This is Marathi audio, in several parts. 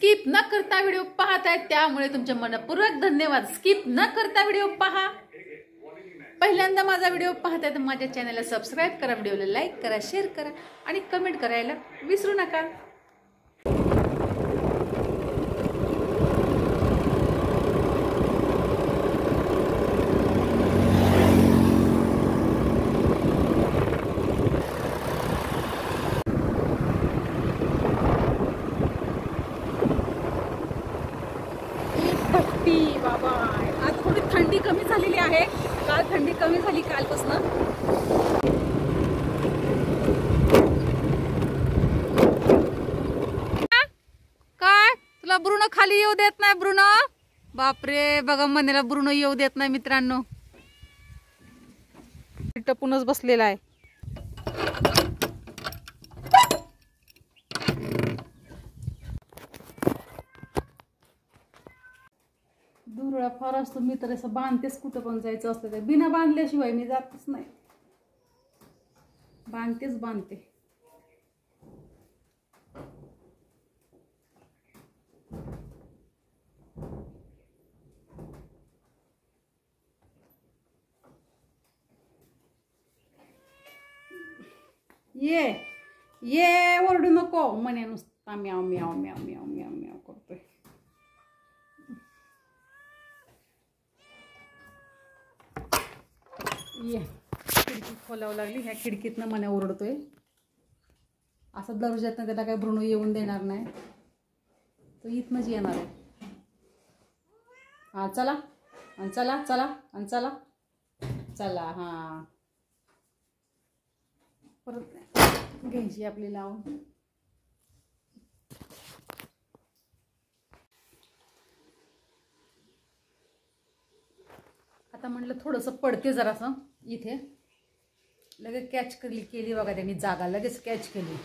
स्किप न करता व्हिडिओ पाहताय त्यामुळे तुमचे मनपूर्वक धन्यवाद। स्किप न करता व्हिडिओ पहा। पहिल्यांदा माझा व्हिडिओ पाहताय तर माझ्या चॅनलला सबस्क्राइब करा, व्हिडिओला लाईक करा, शेअर करा आणि कमेंट करायला विसरू नका। बाबा आज थोडी थंडी कमी झालेली आहे। काल थंडी कमी झाली कालपासून। काय तुला ब्रुनो खाली येऊ देत नाही? ब्रुनो बापरे बघा मनेला ब्रुनो येऊ देत नाही मित्रांनो। टपूनच बसलेला आहे। दुरळा फार असतो, मी तर असं बांधतेच कुठं पण जायचं असतं तर बिना बांधल्याशिवाय मी जातच नाही, बांधतेच बांधते। ये ये ओरडू नको म्हणे नुसता म्याव म्याव म्याव म्याव म्याव म्याव करतोय। ये खिडकी खोलावं लागली, ह्या खिडकीतनं मने ओरडतोय। असं दर्जातनं त्याला काय ब्रुनो येऊन देणार नाही, तो इथनंच येणार आहे। हा चला आणि चला चला आणि चला चला। हा परत घ्यायची आपली लावून। आता म्हटलं थोडंसं पडते जरासं इथे, लगेच कॅच केली बघा त्यांनी जागा, लगेच कॅच केली।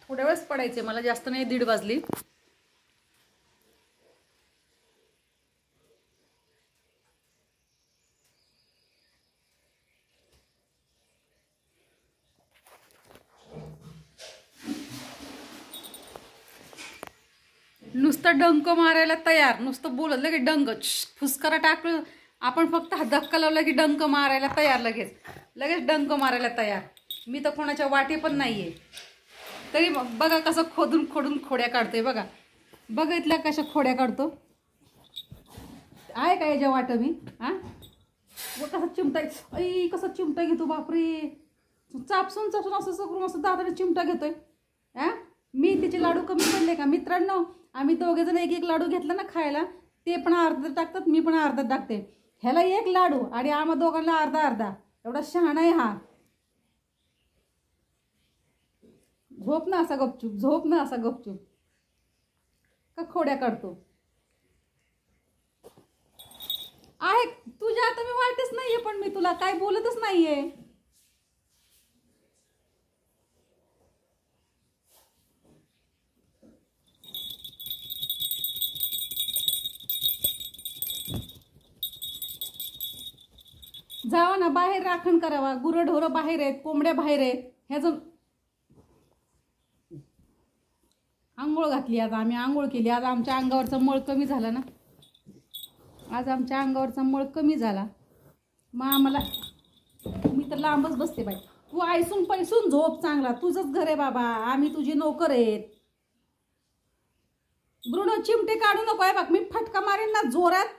थोड्या वेळच पडायचे मला, जास्त नाही, 1:30 वाजली। नुसतं डंक मारायला तयार, नुसतं बोलत लगेच डंक फुसकारा टाकलं आपण, फक्त धक्का लावला की डंक मारायला तयार, लगेच लगेच डंक मारायला तयार। मी तर कोणाच्या वाटे पण नाहीये, तरी बघा कसं खोदून खोडून खोड्या काढतोय। बघा बघा इथल्या कशा खोड्या काढतो, आहे का याच्या वाट मी? हा व कसं चिमटा, ऐ कसं चिमटा घेतो बापरे, चापसून चापसून असं करून असं दादाने चिमटा घेतोय। हा मी तिचे लाडू कमी पडले का मित्रांनो? आम्ही दोघे जण एक एक लाडू घेतला ना खायला, ते पण अर्धा टाकतात, मी पण अर्धा टाकते। ह्याला एक लाडू आणि आम्हा दोघांना अर्धा अर्धा, एवढा शहाणा आहे हा। झोप ना असा गपचूप, झोप ना असा गपचूप, का खोड्या काढतो आहे? तुझ्या आता मी वाटच नाहीये, पण मी तुला काय बोलतच नाहीये। जावा ना बाहेर, राखण करावा, गुरंढोरं बाहेर आहेत, कोंबड्या बाहेर आहेत। ह्याचं आंघोळ घातली, आज आम्ही आंघोळ केली। आज आमच्या अंगावरचा मळ कमी झाला ना, आज आमच्या अंगावरचा मळ कमी झाला, मग आम्हाला, मी तर लांबच बसते बाई। तू आयसून पैसून झोप चांगला, तुझंच घर आहे बाबा, आम्ही तुझी नोकर आहेत। ब्रुनो चिमटे काढू नको आहे बघ, मी फटका मारेन ना जोरात,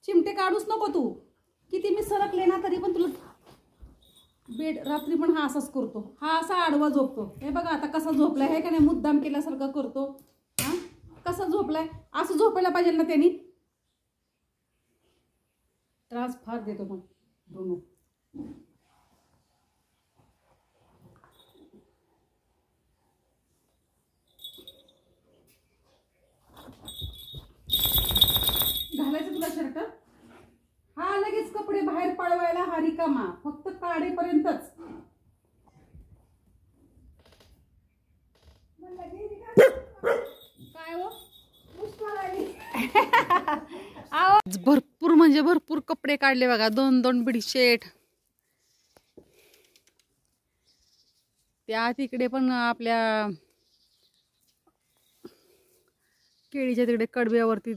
चिमटे काढूच नको तू। किती मी सरकले ना तरी पण तुला बेड, रात्री पण हा असाच करतो, हा असा आडवा झोपतो। हे बघा आता कसा झोपलाय, हे का नाही मुद्दाम केल्यासारखं करतो। हा कसा झोपलाय, असं झोपायला पाहिजे ना त्यांनी, त्रास फार देतो मग ब्रुनो। घालायचं तुला शर्ट? हा लगेच कपडे बाहेर पळवायला हा रिकामा, फक्त काढेपर्यंतच। काय हो भरपूर म्हणजे भरपूर कपडे काढले बघा, 2-2 बेडशीट, त्या तिकडे पण आपल्या केळीच्या तिकडे कडब्यावरती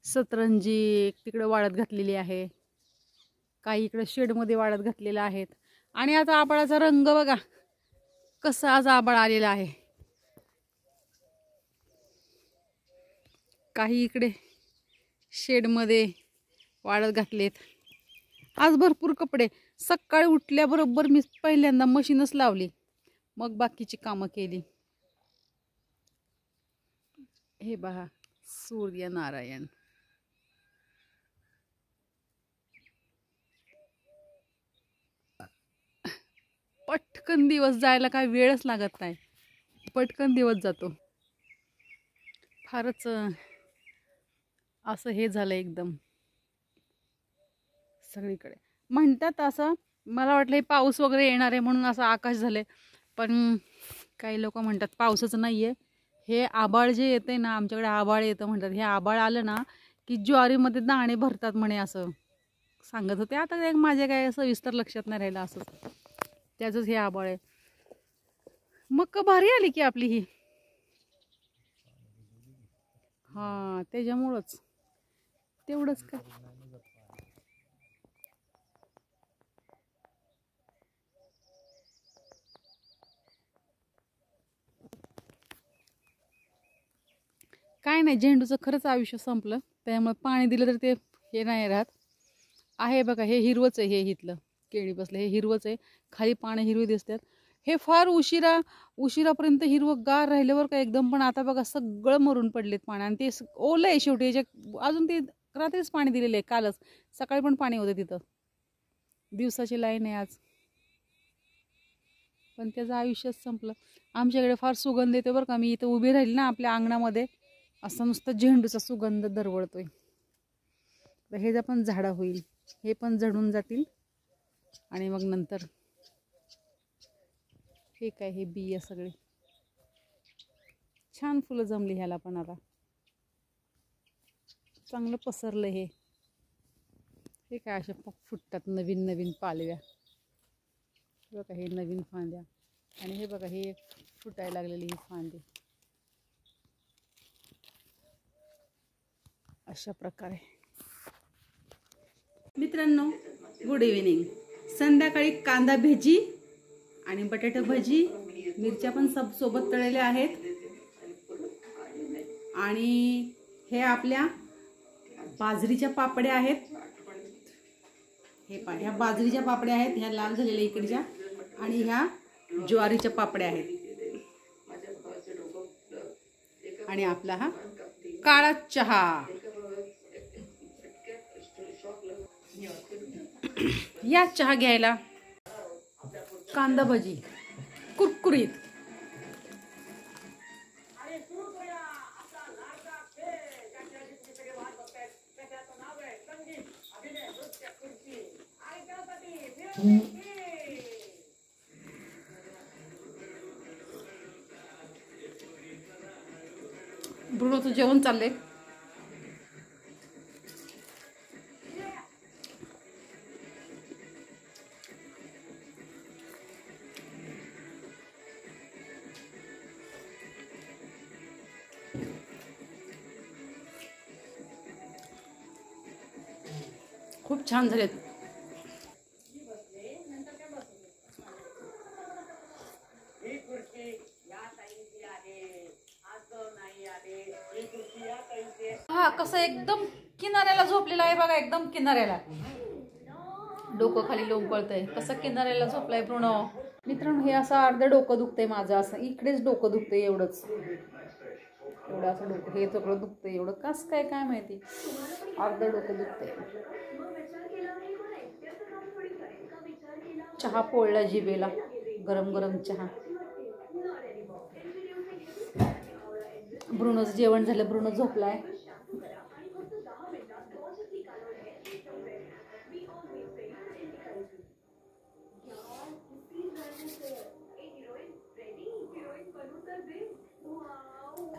सतरंजी तिकडे वाळत घातलेली आहे, काही इकडे शेडमध्ये वाळत घातलेल्या आहेत. आणि आता आभाळाचा रंग बघा कसा आज आभाळ आलेला आहे. काही इकडे शेडमध्ये वाळत घातलेत. आज भरपूर कपडे. सकाळी उठल्याबरोबर मी पहिल्यांदा मशीनच लावली, मग बाकीची कामं केली. हे बघा सूर्यनारायण. पटकन दिवस जायला काय वेळच लागत नाही, पटकन दिवस जातो. फारच असं हे झालं एकदम सगळीकडे. म्हणतात असं, मला वाटलं हे पाऊस वगैरे येणार आहे म्हणून असं आकाश झालंय, पण काही लोक म्हणतात पाऊसच नाहीये. हे आभाळ जे येते ना, आमच्याकडे आभाळ येतं म्हणतात. हे आभाळ आलं ना की ज्वारीमध्ये दाणे भरतात म्हणे, असं सांगत होते. आता माझ्या काय सविस्तर लक्षात नाही राहिलं, असं त्याचंच हे आभाळ आहे. मग भारी आली की आपली ही. हा त्याच्यामुळंच तेवढंच काय. काय नाही, झेंडूचं खरंच आयुष्य संपलं. त्यामुळे पाणी दिलं तर ते हे नाही राहत. आहे बघा, हे हिरवच आहे, हे इथलं केळी बसलं हे हिरवच आहे. खाली पानं हिरवी दिसतात. हे फार उशिरापर्यंत हिरवगार राहिल्यावर का एकदम. पण आता बघा सगळं मरून पडलेत पाणी, आणि ते ओलं आहे शेवटी. अजून ते रात्रीच पाणी दिलेलं आहे, कालच सकाळी पण पाणी होतं तिथं. दिवसाची लाईन आहे आज, पण त्याचं आयुष्यच संपलं. आमच्याकडे फार सुगंध येतो बरं का. मी इथं उभी राहिली ना आपल्या अंगणामध्ये, असं नुसतं झेंडूचा सुगंध दरवळतोय. तर हे पण झाडं होईल, हे पण झडून जातील. आणि मग नंतर हे काय, हे बिया सगळे छान फुलं जमली ह्याला पण. आता चांगलं पसरलं हे. हे काय अशा फुटतात नवीन नवीन पालव्या. बघा हे नवीन फांद्या, आणि हे बघा हे फुटायला लागलेली ही फांदी. अशा प्रकारे. मित्रांनो, गुड इव्हिनिंग. संध्याकाळी कांदा भजी आणि बटाटा भजी, मिरच्या पण सोबत तळलेल्या आहेत. आणि हे आपल्या बाजरीच्या पापड्या आहेत. ह्या बाजरीच्या पापड्या आहेत, ह्या लाल झालेल्या इकडच्या. आणि ह्या ज्वारीच्या पापड्या आहेत. आणि आपला हा काळा चहा. या चहा घ्यायला. कांदा भजी कुरकुरीत. ब्रुनोचं जेवण चाललंय. खूप छान झालेत. हा कसं एकदम किनाऱ्याला झोपलेला आहे बघा, एकदम किनाऱ्याला. डोकं खाली लोंबकळतंय, कसं किनाऱ्याला झोपलाय ब्रुनो. मित्रांनो, हे असं अर्धं डोकं दुखतंय माझं, असं इकडेच डोकं दुखतंय एवढंच. एवढं असं डोकं हे सगळं दुखतंय एवढं. कसं काय माहिती, अर्धं डोकं दुखतंय. चहा पोळला जिभेला, गरम गरम चहा. ब्रुनोचं जेवण झालं, ब्रुनो झोपलाय.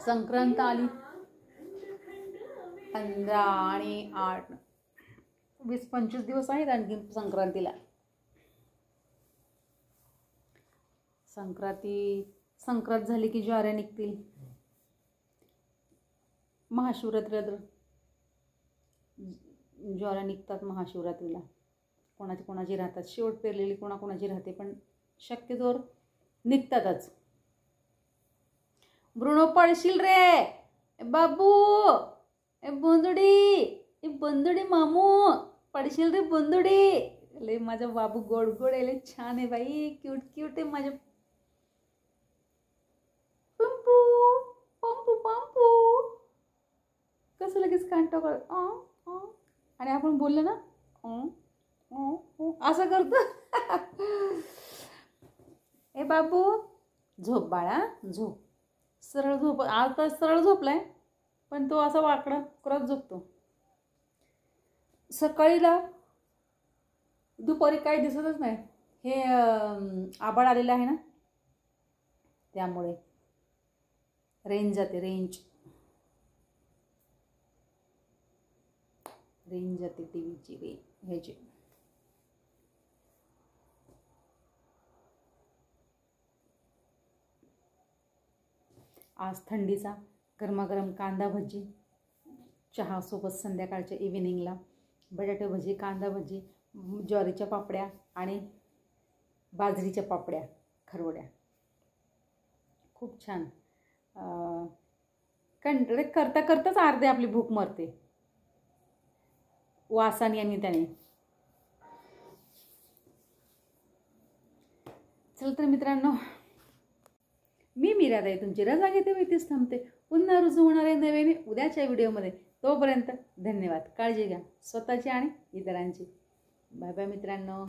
संक्रांत आली 15 आणि 8, 20-25 दिवस आहेत आणखी संक्रांतीला. संक्रांत झाली की ज्वाऱ्या निघतील. महाशिवरात्रीला तर ज्वाऱ्या निघतात. महाशिवरात्रीला कोणाची राहतात, शेवट पेरलेली कोणाची राहते, पण शक्यतोवर निघतातच. ब्रुनो पडशील रे बाबू, ए बंदुडी मामू, पडशील रे बंदुडी. लय माझा बाबू गोड गोड आहे, लय छान आहे बाई, क्यूट क्यूट आहे माझ्या पंपू पंपू पंपू. कसं लगेच कांटा कर आणि आपण बोललो ना असं करतो. ए बाबू झोप बाळा, झोप, सरळ झोप. आज तर सरळ झोपलाय, पण तो असा वाकडा करत झोपतो. सकाळीला दुपारी काही दिसतच नाही. हे आभाळ आलेलं आहे ना, त्यामुळे रेंज जाते. रेंज जाते टीव्हीची ह्याची. आज थंडीचा गरमागरम कांदा भजी, चहासोबत संध्याकाळच्या इव्हिनिंगला बटाटे भजी, कांदा भजी, ज्वारीच्या पापड्या आणि बाजरीच्या पापड्या, खरवड्या. खूप छान. करता करताच अर्धे आपली भूक मरते वासाने आणि त्याने. चल तर मित्रांनो, मी मीराताई तुमची रजा घेते व इथेच थांबते. पुन्हा रुजू होणार आहे नव्याने उद्याच्या व्हिडिओमध्ये. तोपर्यंत धन्यवाद. काळजी घ्या स्वतःची आणि इतरांची. बाय बाय मित्रांनो.